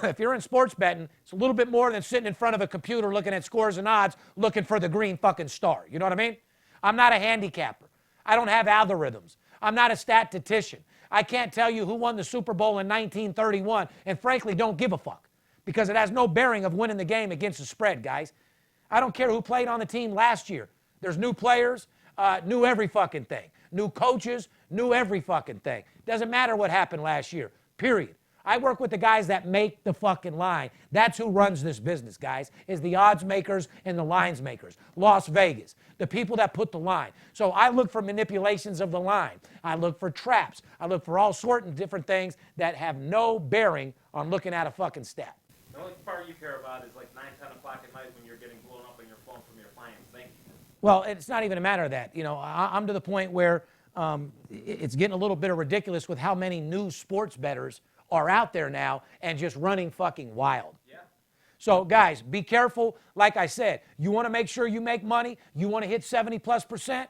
S3: if you're in sports betting, it's a little bit more than sitting in front of a computer looking at scores and odds, looking for the green fucking star. You know what I mean? I'm not a handicapper. I don't have algorithms. I'm not a statistician. I can't tell you who won the Super Bowl in 1931, and frankly, don't give a fuck, because it has no bearing of winning the game against the spread, guys. I don't care who played on the team last year. There's new players, new every fucking thing. New coaches, new every fucking thing. Doesn't matter what happened last year, period. I work with the guys that make the fucking line. That's who runs this business, guys, is the odds makers and the lines makers. Las Vegas, the people that put the line. So I look for manipulations of the line. I look for traps. I look for all sorts of different things that have no bearing on looking at a fucking stat.
S4: The only part you care about is like 9, 10 o'clock at night when you're getting blown up on your phone from your clients. Thank you.
S3: Well, it's not even a matter of that. You know, I'm to the point where it's getting a little bit of ridiculous with how many new sports bettors are out there now and just running fucking wild.
S4: Yeah.
S3: So, guys, be careful. Like I said, you want to make sure you make money, you want to hit 70+%,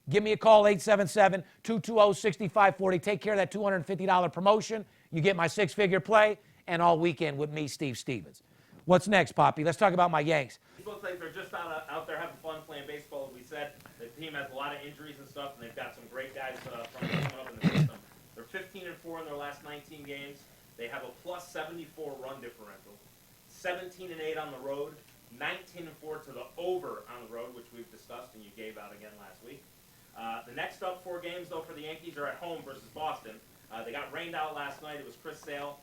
S3: give me a call, 877-220-6540. Take care of that $250 promotion. You get my six-figure play, and all weekend with me, Steve Stevens. What's next, Poppy? Let's talk about my Yanks.
S4: People think they're just out there having fun playing baseball. As we said, the team has a lot of injuries and stuff, and they've got some great guys from coming up in the system. They're 15-4 in their last 19 games. They have a +74 run differential, 17-8 on the road, 19-4 to the over on the road, which we've discussed and you gave out again last week. The next up 4 games, though, for the Yankees are at home versus Boston. They got rained out last night. It was Chris Sale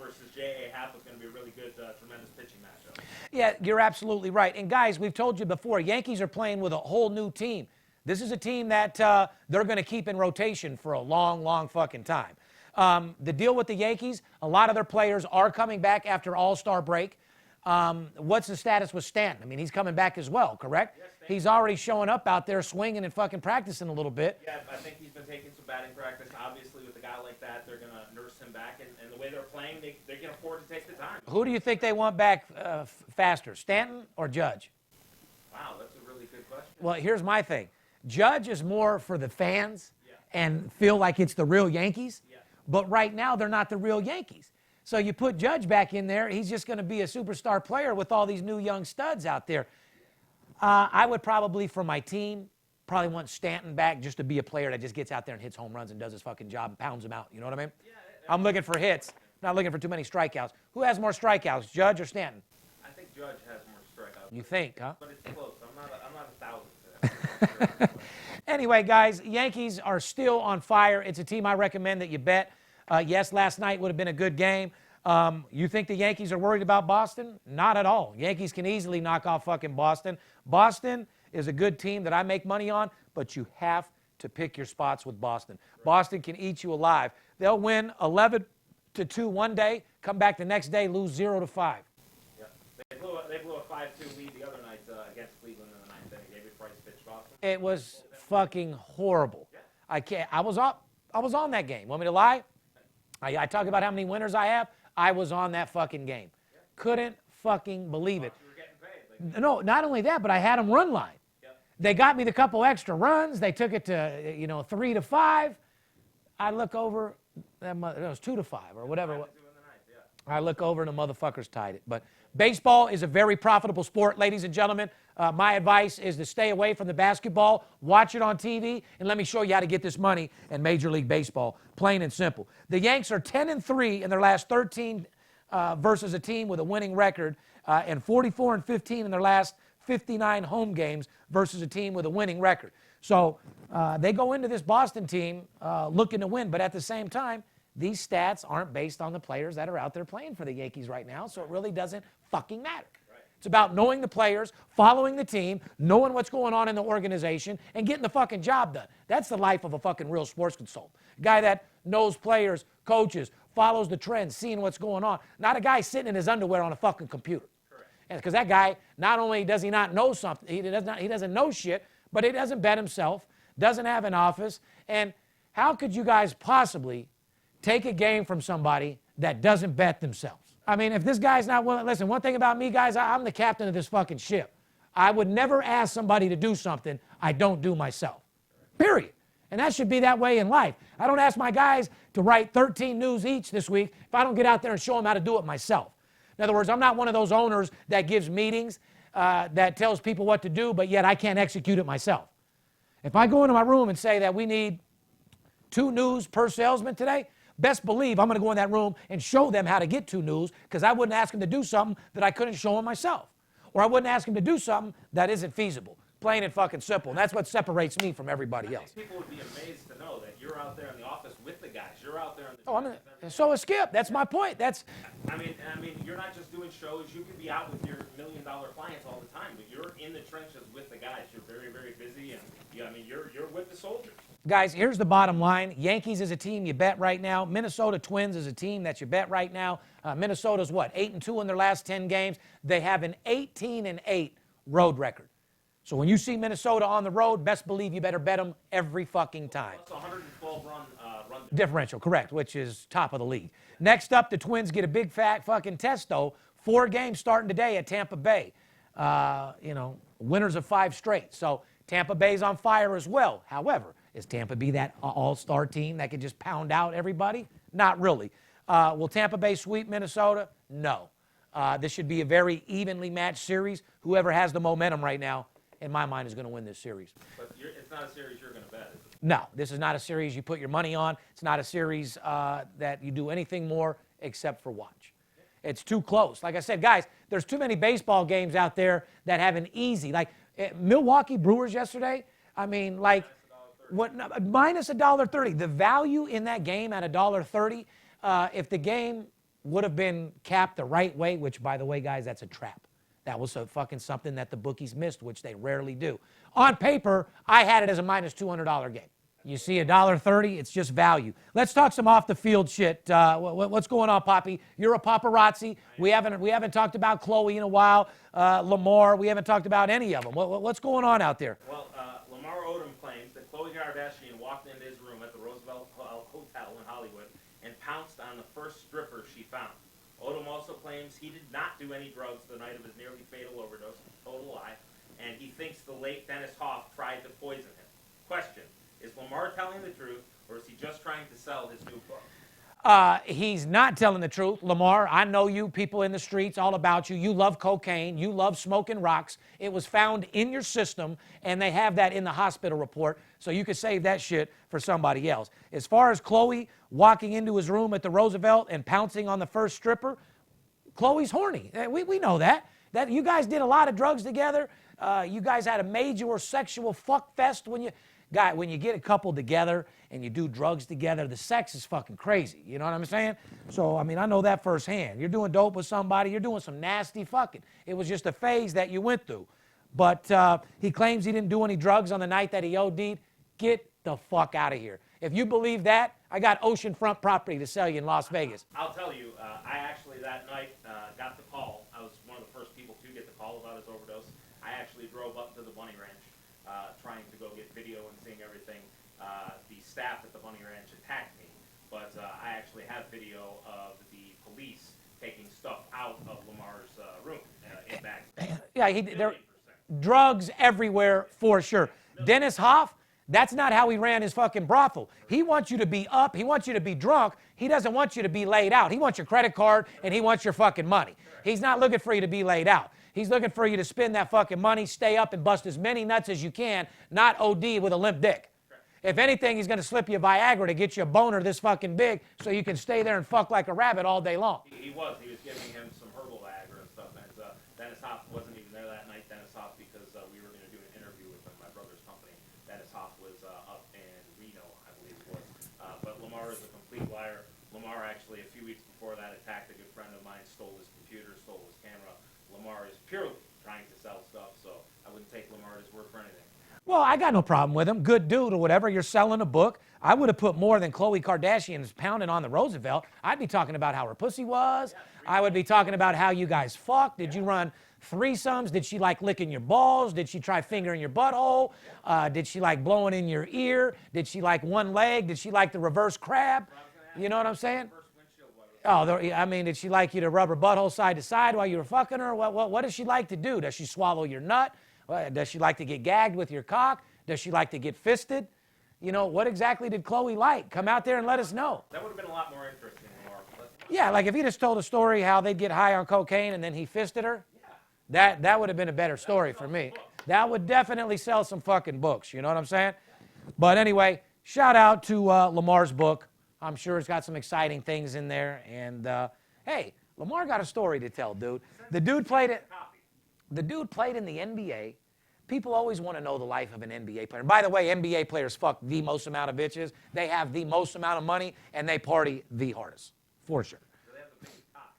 S4: versus J.A. Happ. Was going to be a really good, tremendous pitching matchup.
S3: Yeah, you're absolutely right. And, guys, we've told you before, Yankees are playing with a whole new team. This is a team that they're going to keep in rotation for a long, long fucking time. The deal with the Yankees, a lot of their players are coming back after All-Star break. What's the status with Stanton? I mean, he's coming back as well, correct?
S4: Yes,
S3: he's already showing up out there swinging and fucking practicing a little bit.
S4: Yeah, I think he's been taking some batting practice. Obviously, with a guy like that, they're going to nurse him back. And the way they're playing, they can afford to take the time.
S3: Who do you think they want back faster, Stanton or Judge?
S4: Wow, that's a really good question.
S3: Well, here's my thing. Judge is more for the fans and feel like it's the real Yankees.
S4: Yeah.
S3: But right now, they're not the real Yankees. So you put Judge back in there, he's just going to be a superstar player with all these new young studs out there. I would probably, for my team, probably want Stanton back just to be a player that just gets out there and hits home runs and does his fucking job and pounds them out. You know what I mean?
S4: Yeah,
S3: I'm looking for hits, not looking for too many strikeouts. Who has more strikeouts, Judge or Stanton?
S4: I think Judge has more strikeouts.
S3: You think, huh?
S4: But it's close. I'm not 1,000 to that.
S3: anyway, guys, Yankees are still on fire. It's a team I recommend that you bet. Yes, last night would have been a good game. You think the Yankees are worried about Boston? Not at all. Yankees can easily knock off fucking Boston. Boston is a good team that I make money on, but you have to pick your spots with Boston. Boston can eat you alive. They'll win 11-2 one day, come back the next day, lose 0-5.
S4: Yeah. They blew a 5-2 lead the other night against Cleveland in the ninth inning. David Price pitched Boston.
S3: It was fucking horrible. Yeah. I was on that game. Want me to lie? I talk about how many winners I have. I was on that fucking game. Yeah. Couldn't fucking believe it.
S4: You were getting paid.
S3: No, not only that, but I had them run line. Yep. They got me the couple extra runs. They took it to 3-5. I look over, it was 2-5 or whatever. I look over and the motherfuckers tied it. But baseball is a very profitable sport, ladies and gentlemen. My advice is to stay away from the basketball, watch it on TV, and let me show you how to get this money in Major League Baseball, plain and simple. The Yanks are 10-3 in their last 13 versus a team with a winning record, and 44-15 in their last 59 home games versus a team with a winning record. So they go into this Boston team looking to win, but at the same time, these stats aren't based on the players that are out there playing for the Yankees right now, so it really doesn't fucking matter. It's about knowing the players, following the team, knowing what's going on in the organization, and getting the fucking job done. That's the life of a fucking real sports consultant. A guy that knows players, coaches, follows the trends, seeing what's going on. Not a guy sitting in his underwear on a fucking computer. Because that guy, not only does he not know something, he doesn't know shit, but he doesn't bet himself, doesn't have an office. And how could you guys possibly take a game from somebody that doesn't bet themselves? I mean, if this guy's not willing, listen, one thing about me, guys, I'm the captain of this fucking ship. I would never ask somebody to do something I don't do myself. Period. And that should be that way in life. I don't ask my guys to write 13 news each this week if I don't get out there and show them how to do it myself. In other words, I'm not one of those owners that gives meetings, that tells people what to do, but yet I can't execute it myself. If I go into my room and say that we need 2 news per salesman today, best believe I'm going to go in that room and show them how to get 2 news, because I wouldn't ask them to do something that I couldn't show them myself. Or I wouldn't ask them to do something that isn't feasible. Plain and fucking simple. And that's what separates me from everybody else.
S4: People would be amazed to know that you're out there in the office with the guys. You're out there in the
S3: so is Skip. That's my point.
S4: I mean, you're not just doing shows. You could be out with your $1 million clients all the time, but you're in the trenches with the guys. You're very, very busy, and you're with the soldiers.
S3: Guys, here's the bottom line. Yankees is a team you bet right now. Minnesota Twins is a team that you bet right now. Minnesota's what, 8-2 in their last 10 games? They have an 18-8 road record. So when you see Minnesota on the road, best believe you better bet them every fucking time.
S4: That's 112 run
S3: differential, correct, which is top of the league. Next up, the Twins get a big fat fucking test, though. 4 games starting today at Tampa Bay. Winners of 5 straight. So Tampa Bay's on fire as well. However, is Tampa Bay that all-star team that can just pound out everybody? Not really. Will Tampa Bay sweep Minnesota? No. This should be a very evenly matched series. Whoever has the momentum right now, in my mind, is going to win this series.
S4: But it's not a series you're going to bet, is it?
S3: No, this is not a series you put your money on. It's not a series that you do anything more except for watch. It's too close. Like I said, guys, there's too many baseball games out there that have an easy. Like Milwaukee Brewers yesterday, I mean, like, what, minus $1.30. The value in that game at $1.30, if the game would have been capped the right way, which, by the way, guys, that's a trap. That was a fucking something that the bookies missed, which they rarely do. On paper, I had it as a minus $200 game. You see $1.30, it's just value. Let's talk some off-the-field shit. What's going on, Poppy? You're a paparazzi. We haven't talked about Chloe in a while. Lamar, we haven't talked about any of them. What's going on out there?
S4: Well, Lamar Odom claims that Khloe Kardashian walked into his room at the Roosevelt Hotel in Hollywood and pounced on the first stripper she found. Odom also claims he did not do any drugs the night of his nearly fatal overdose, total lie, and he thinks the late Dennis Hoff tried to poison him. Question, is Lamar telling the truth, or is he just trying to sell his new book?
S3: He's not telling the truth. Lamar, I know you, people in the streets, all about you. You love cocaine. You love smoking rocks. It was found in your system, and they have that in the hospital report, so you could save that shit for somebody else. As far as Chloe walking into his room at the Roosevelt and pouncing on the first stripper, Chloe's horny. We know that. That you guys did a lot of drugs together. You guys had a major sexual fuck fest when you... Guy, when you get a couple together and you do drugs together, the sex is fucking crazy. You know what I'm saying? So, I mean, I know that firsthand. You're doing dope with somebody, you're doing some nasty fucking. It was just a phase that you went through. But he claims he didn't do any drugs on the night that he OD'd. Get the fuck out of here. If you believe that, I got oceanfront property to sell you in Las Vegas.
S4: I'll tell you, I actually that night got the call. I was one of the first people to get the call about his overdose. I actually drove up to the Bunny Ranch trying to go get video and seeing everything. The staff at the Bunny Ranch attacked me, but I actually have video of the police taking stuff out of Lamar's room in bags.
S3: Yeah, there drugs everywhere for sure. Dennis Hoff, that's not how he ran his fucking brothel. He wants you to be up. He wants you to be drunk. He doesn't want you to be laid out. He wants your credit card and he wants your fucking money. He's not looking for you to be laid out. He's looking for you to spend that fucking money, stay up and bust as many nuts as you can, not OD with a limp dick. If anything, he's going to slip you Viagra to get you a boner this fucking big so you can stay there and fuck like a rabbit all day long.
S4: He was giving him some herbal Viagra and stuff. And Dennis Hoff wasn't even there that night. Dennis Hoff, because we were going to do an interview with him, my brother's company. Dennis Hoff was up in Reno, I believe it was. But Lamar is a complete liar. Lamar actually, a few weeks before that, attacked a good friend of mine, stole his computer, stole his camera. Lamar is purely trying to sell stuff, so I wouldn't take Lamar at his word for anything.
S3: Well, I got no problem with him. Good dude or whatever. You're selling a book. I would have put more than Khloe Kardashian's pounding on the Roosevelt. I'd be talking about how her pussy was. I would be talking about how you guys fucked. Did you run threesomes? Did she like licking your balls? Did she try fingering your butthole? Did she like blowing in your ear? Did she like one leg? Did she like the reverse crab? You know what I'm saying? Oh, I mean, did she like you to rub her butthole side to side while you were fucking her? What does she like to do? Does she swallow your nut? Does she like to get gagged with your cock? Does she like to get fisted? You know, what exactly did Khloe like? Come out there and let us know.
S4: That would have been a lot more interesting, Lamar.
S3: Yeah, like if he just told a story how they'd get high on cocaine and then he fisted her, that would have been a better story for me. That would definitely sell some fucking books, you know what I'm saying? But anyway, shout out to Lamar's book. I'm sure it's got some exciting things in there. And hey, Lamar got a story to tell, dude. The dude played in the NBA. People always want to know the life of an NBA player. And by the way, NBA players fuck the most amount of bitches. They have the most amount of money, and they party the hardest, for sure.
S4: So they have the biggest cocks.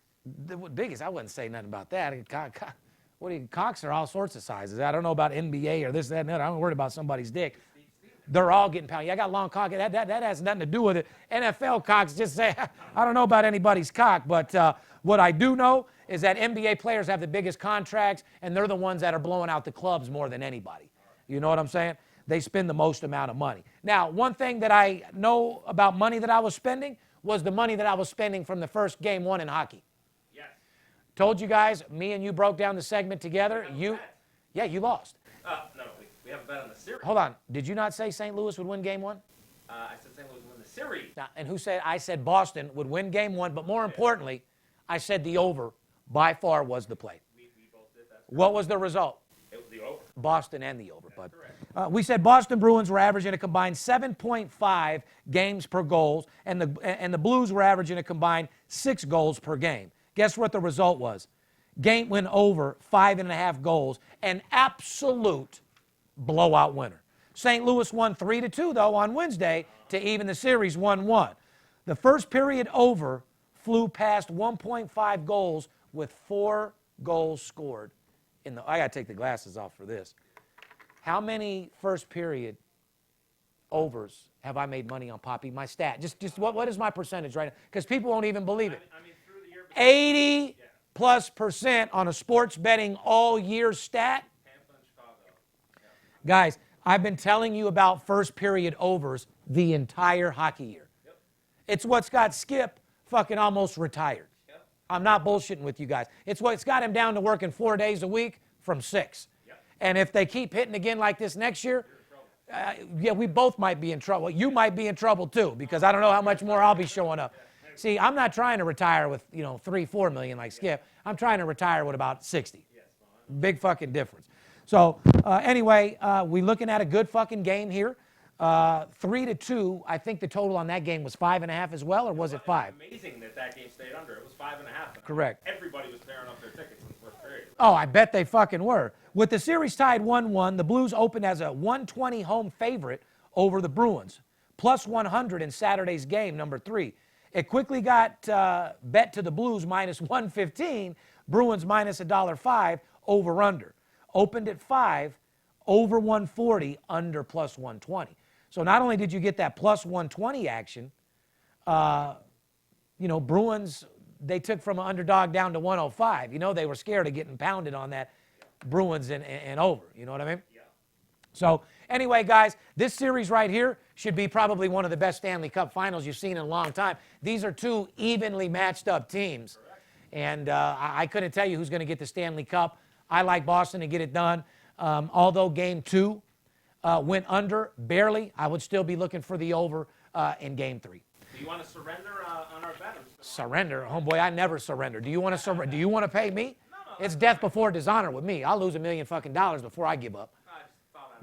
S3: The biggest, I wouldn't say nothing about that. Cocks are all sorts of sizes. I don't know about NBA or this, that, and that. I'm worried about somebody's dick. They're all getting pounded. I got long cock. That has nothing to do with it. NFL cocks just say, I don't know about anybody's cock, but what I do know is that NBA players have the biggest contracts, and they're the ones that are blowing out the clubs more than anybody. You know what I'm saying? They spend the most amount of money. Now, one thing that I know about money that I was spending was the money that I was spending from the first game one in hockey.
S4: Yes.
S3: Told you guys, me and you broke down the segment together. You lost.
S4: No, we have a bet on the series.
S3: Hold on. Did you not say St. Louis would win game one?
S4: I said St. Louis would win the series.
S3: Now, and who said? I said Boston would win game one, but more importantly, I said the over by far was the play.
S4: We both did that.
S3: What was the result?
S4: It was the over.
S3: Boston and the over, bud. We said Boston Bruins were averaging a combined 7.5 games per goals, and the Blues were averaging a combined 6 goals per game. Guess what the result was? Game went over 5.5 goals, an absolute blowout winner. St. Louis won 3-2, though, on Wednesday to even the series 1-1. The first period over flew past 1.5 goals with 4 goals scored. I got to take the glasses off for this. How many first period overs have I made money on, Poppy? My stat. Just what is my percentage right now? Because people won't even believe it.
S4: I mean, through the year.
S3: 80+% on a sports betting all year stat.
S4: Tampa and Chicago. Yeah.
S3: Guys, I've been telling you about first period overs the entire hockey year.
S4: Yep.
S3: It's what's got Skip fucking almost retired.
S4: Yep.
S3: I'm not bullshitting with you guys. It's what's got him down to working 4 days a week from 6.
S4: Yep.
S3: And if they keep hitting again like this next year, we both might be in trouble. You might be in trouble too, because I don't know how much more I'll be showing up. See, I'm not trying to retire with, 3-4 million like Skip. I'm trying to retire with about 60. Big fucking difference. So anyway, we're looking at a good fucking game here. 3-2. I think the total on that game was 5.5 as well, or was it 5?
S4: Amazing that game stayed under. It was 5.5.
S3: Correct.
S4: Everybody was tearing up their tickets in the first period.
S3: Oh, I bet they fucking were. With the series tied 1-1, the Blues opened as a 120 home favorite over the Bruins. Plus 100 in Saturday's game, number 3. It quickly got bet to the Blues minus 115, Bruins minus $1.05, over under. Opened at 5, over 140, under plus 120. So not only did you get that plus 120 action, Bruins, they took from an underdog down to 105. They were scared of getting pounded on that Bruins and over. You know what I mean? Yeah. So anyway, guys, this series right here should be probably one of the best Stanley Cup finals you've seen in a long time. These are two evenly matched up teams. Correct. And I couldn't tell you who's going to get the Stanley Cup. I like Boston to get it done. Although Game 2 went under barely, I would still be looking for the over in Game 3.
S4: Do you want to surrender on our bet?
S3: Surrender? Homeboy, I never surrender. Do you want to surrender? Do you want to pay me? No. It's death before dishonor with me. I'll lose $1 million fucking before I give up.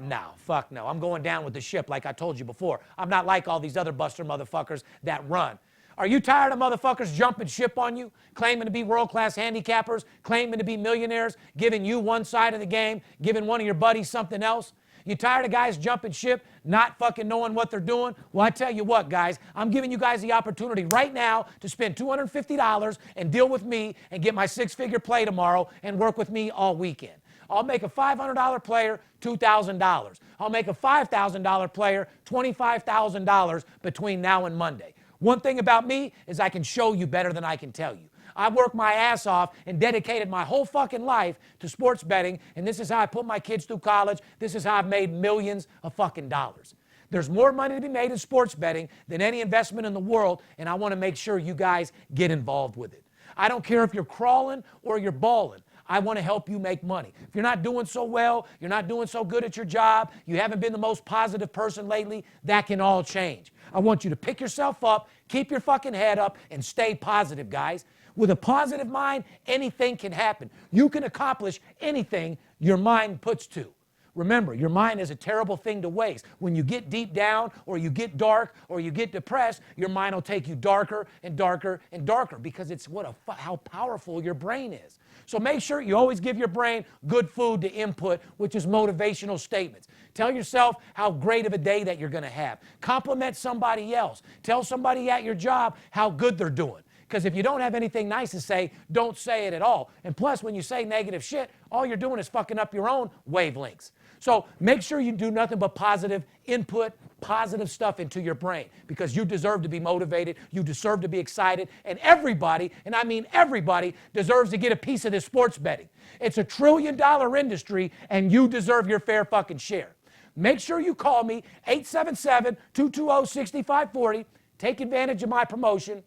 S3: No, fuck no. I'm going down with the ship like I told you before. I'm not like all these other buster motherfuckers that run. Are you tired of motherfuckers jumping ship on you, claiming to be world-class handicappers, claiming to be millionaires, giving you one side of the game, giving one of your buddies something else? You tired of guys jumping ship, not fucking knowing what they're doing? Well, I tell you what, guys, I'm giving you guys the opportunity right now to spend $250 and deal with me and get my 6-figure play tomorrow and work with me all weekend. I'll make a $500 player $2,000. I'll make a $5,000 player $25,000 between now and Monday. One thing about me is I can show you better than I can tell you. I worked my ass off and dedicated my whole fucking life to sports betting, and this is how I put my kids through college. This is how I've made millions of fucking dollars. There's more money to be made in sports betting than any investment in the world, and I want to make sure you guys get involved with it. I don't care if you're crawling or you're balling. I want to help you make money. If you're not doing so well, you're not doing so good at your job, you haven't been the most positive person lately, that can all change. I want you to pick yourself up, keep your fucking head up, and stay positive, guys. With a positive mind, anything can happen. You can accomplish anything your mind puts to. Remember, your mind is a terrible thing to waste. When you get deep down, or you get dark, or you get depressed, your mind will take you darker and darker and darker because it's how powerful your brain is. So make sure you always give your brain good food to input, which is motivational statements. Tell yourself how great of a day that you're going to have. Compliment somebody else. Tell somebody at your job how good they're doing. Because if you don't have anything nice to say, don't say it at all. And plus, when you say negative shit, all you're doing is fucking up your own wavelengths. So make sure you do nothing but positive input, positive stuff into your brain, because you deserve to be motivated, you deserve to be excited, and everybody, and I mean everybody, deserves to get a piece of this sports betting. It's a $1 trillion industry, and you deserve your fair fucking share. Make sure you call me, 877-220-6540. Take advantage of my promotion.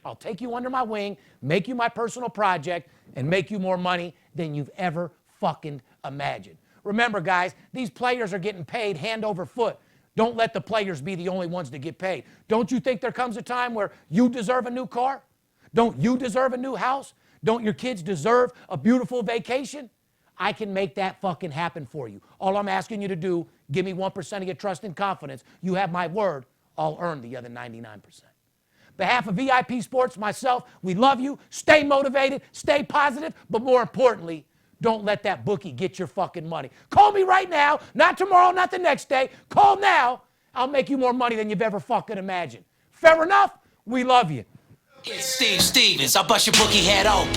S3: I'll take you under my wing, make you my personal project, and make you more money than you've ever fucking imagined. Remember, guys, these players are getting paid hand over foot. Don't let the players be the only ones to get paid. Don't you think there comes a time where you deserve a new car? Don't you deserve a new house? Don't your kids deserve a beautiful vacation? I can make that fucking happen for you. All I'm asking you to do, give me 1% of your trust and confidence. You have my word. I'll earn the other 99%. Behalf of VIP Sports, myself, we love you. Stay motivated, stay positive, but more importantly, don't let that bookie get your fucking money. Call me right now, not tomorrow, not the next day. Call now. I'll make you more money than you've ever fucking imagined. Fair enough? We love you.
S1: It's Steve Stevens, I'll bust your bookie head open.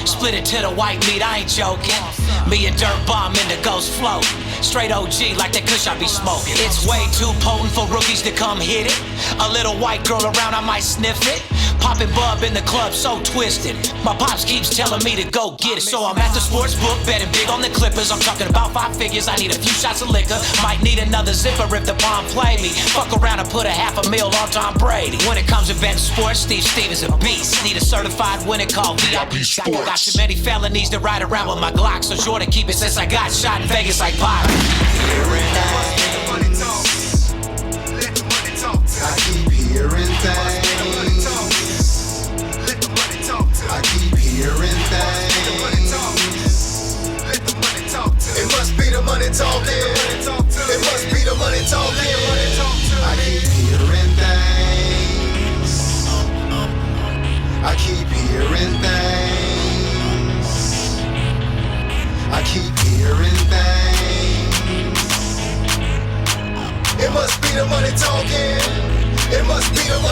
S1: Split it to the white meat, I ain't joking. Me and Dirt Bomb in the ghost float. Straight OG like that kush I be smoking. It's way too potent for rookies to come hit it. A little white girl around, I might sniff it. Poppin' bub in the club, so twisted. My pops keeps telling me to go get it. So I'm at the sports book, betting big on the Clippers. I'm talking about 5 figures, I need a few shots of liquor. Might need another zipper if the bomb play me. Fuck around and put a $500,000 on Tom Brady. When it comes to betting sports, Steve Stevens a beast. Need a certified winner called VIP Sports. Got too many felonies to ride around with my Glock, so sure to keep it since I got shot in Vegas like Byron.
S2: I keep hearing things. I keep hearing things. It must be the money talking. It must be the money talking. I keep hearing things. I keep hearing things. I keep hearing things.
S5: It must be the money talking. It must be the